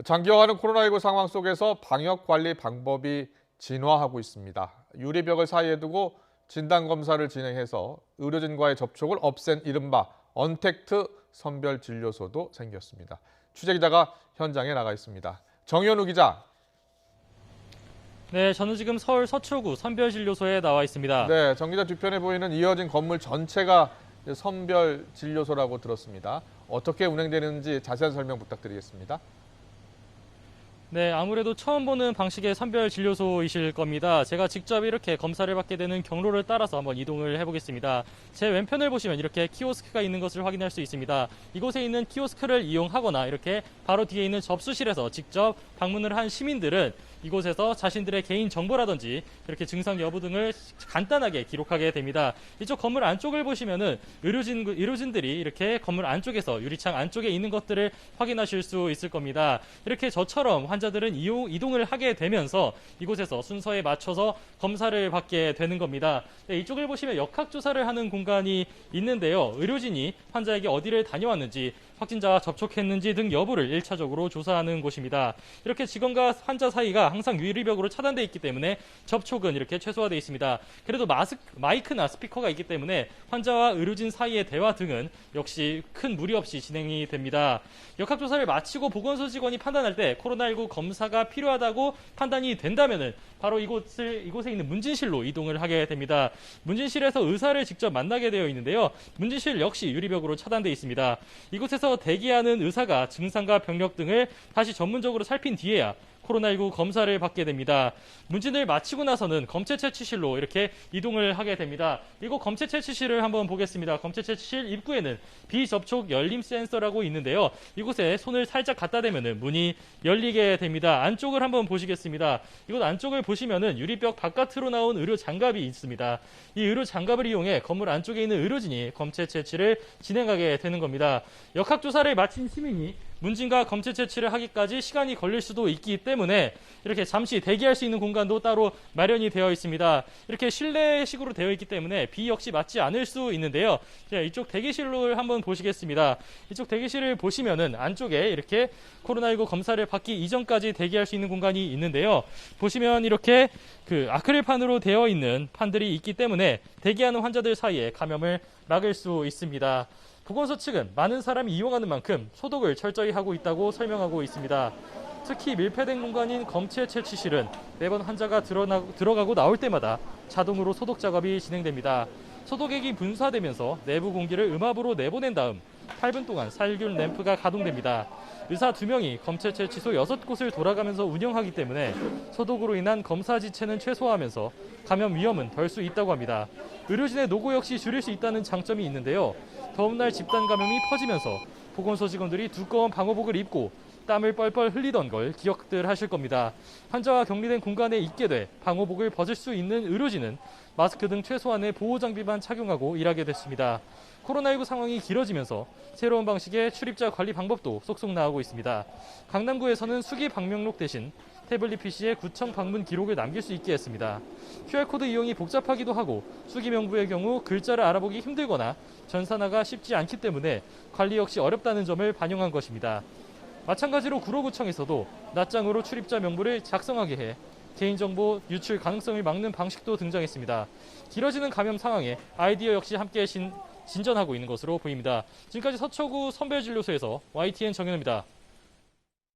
장기화하는 코로나19 상황 속에서 방역 관리 방법이 진화하고 있습니다. 유리벽을 사이에 두고 진단검사를 진행해서 의료진과의 접촉을 없앤 이른바 언택트 선별진료소도 생겼습니다. 취재기자가 현장에 나가 있습니다. 정현우 기자. 네, 저는 지금 서울 서초구 선별진료소에 나와 있습니다. 네, 정 기자 뒤편에 보이는 이어진 건물 전체가 선별진료소라고 들었습니다. 어떻게 운행되는지 자세한 설명 부탁드리겠습니다. 네, 아무래도 처음 보는 방식의 선별진료소이실 겁니다. 제가 직접 이렇게 검사를 받게 되는 경로를 따라서 한번 이동을 해보겠습니다. 제 왼편을 보시면 이렇게 키오스크가 있는 것을 확인할 수 있습니다. 이곳에 있는 키오스크를 이용하거나 이렇게 바로 뒤에 있는 접수실에서 직접 방문을 한 시민들은 이곳에서 자신들의 개인 정보라든지 이렇게 증상 여부 등을 간단하게 기록하게 됩니다. 이쪽 건물 안쪽을 보시면은 의료진들이 이렇게 건물 안쪽에서 유리창 안쪽에 있는 것들을 확인하실 수 있을 겁니다. 이렇게 저처럼 환자들은 이동을 하게 되면서 이곳에서 순서에 맞춰서 검사를 받게 되는 겁니다. 네, 이쪽을 보시면 역학조사를 하는 공간이 있는데요. 의료진이 환자에게 어디를 다녀왔는지, 확진자와 접촉했는지 등 여부를 1차적으로 조사하는 곳입니다. 이렇게 직원과 환자 사이가 항상 유리벽으로 차단되어 있기 때문에 접촉은 이렇게 최소화되어 있습니다. 그래도 마이크나 스피커가 있기 때문에 환자와 의료진 사이의 대화 등은 역시 큰 무리 없이 진행이 됩니다. 역학조사를 마치고 보건소 직원이 판단할 때 코로나19 검사가 필요하다고 판단이 된다면은 바로 이곳에 있는 문진실로 이동을 하게 됩니다. 문진실에서 의사를 직접 만나게 되어 있는데요. 문진실 역시 유리벽으로 차단되어 있습니다. 이곳에서 대기하는 의사가 증상과 병력 등을 다시 전문적으로 살핀 뒤에야 코로나19 검사를 받게 됩니다. 문진을 마치고 나서는 검체 채취실로 이렇게 이동을 하게 됩니다. 이곳 검체 채취실을 한번 보겠습니다. 검체 채취실 입구에는 비접촉 열림 센서라고 있는데요. 이곳에 손을 살짝 갖다 대면은 문이 열리게 됩니다. 안쪽을 한번 보시겠습니다. 이곳 안쪽을 보시면은 유리벽 바깥으로 나온 의료 장갑이 있습니다. 이 의료 장갑을 이용해 건물 안쪽에 있는 의료진이 검체 채취를 진행하게 되는 겁니다. 역학조사를 마친 시민이 문진과 검체 채취를 하기까지 시간이 걸릴 수도 있기 때문에 이렇게 잠시 대기할 수 있는 공간도 따로 마련이 되어 있습니다. 이렇게 실내식으로 되어 있기 때문에 비 역시 맞지 않을 수 있는데요. 자, 이쪽 대기실로 한번 보시겠습니다. 이쪽 대기실을 보시면은 안쪽에 이렇게 코로나19 검사를 받기 이전까지 대기할 수 있는 공간이 있는데요. 보시면 이렇게 아크릴판으로 되어 있는 판들이 있기 때문에 대기하는 환자들 사이에 감염을 막을 수 있습니다. 보건소 측은 많은 사람이 이용하는 만큼 소독을 철저히 하고 있다고 설명하고 있습니다. 특히 밀폐된 공간인 검체 채취실은 매번 환자가 들어가고 나올 때마다 자동으로 소독 작업이 진행됩니다. 소독액이 분사되면서 내부 공기를 음압으로 내보낸 다음 8분 동안 살균 램프가 가동됩니다. 의사 2명이 검체 채취소 6곳을 돌아가면서 운영하기 때문에 소독으로 인한 검사 지체는 최소화하면서 감염 위험은 덜 수 있다고 합니다. 의료진의 노고 역시 줄일 수 있다는 장점이 있는데요. 더운 날 집단 감염이 퍼지면서 보건소 직원들이 두꺼운 방호복을 입고 땀을 뻘뻘 흘리던 걸 기억들 하실 겁니다. 환자와 격리된 공간에 있게 돼 방호복을 벗을 수 있는 의료진은 마스크 등 최소한의 보호 장비만 착용하고 일하게 됐습니다. 코로나19 상황이 길어지면서 새로운 방식의 출입자 관리 방법도 쏙쏙 나오고 있습니다. 강남구에서는 수기 방명록 대신 태블릿 PC에 구청 방문 기록을 남길 수 있게 했습니다. QR코드 이용이 복잡하기도 하고 수기 명부의 경우 글자를 알아보기 힘들거나 전산화가 쉽지 않기 때문에 관리 역시 어렵다는 점을 반영한 것입니다. 마찬가지로 구로구청에서도 낱장으로 출입자 명부를 작성하게 해 개인정보 유출 가능성을 막는 방식도 등장했습니다. 길어지는 감염 상황에 아이디어 역시 함께 진전하고 있는 것으로 보입니다. 지금까지 서초구 선별진료소에서 YTN 정현우입니다.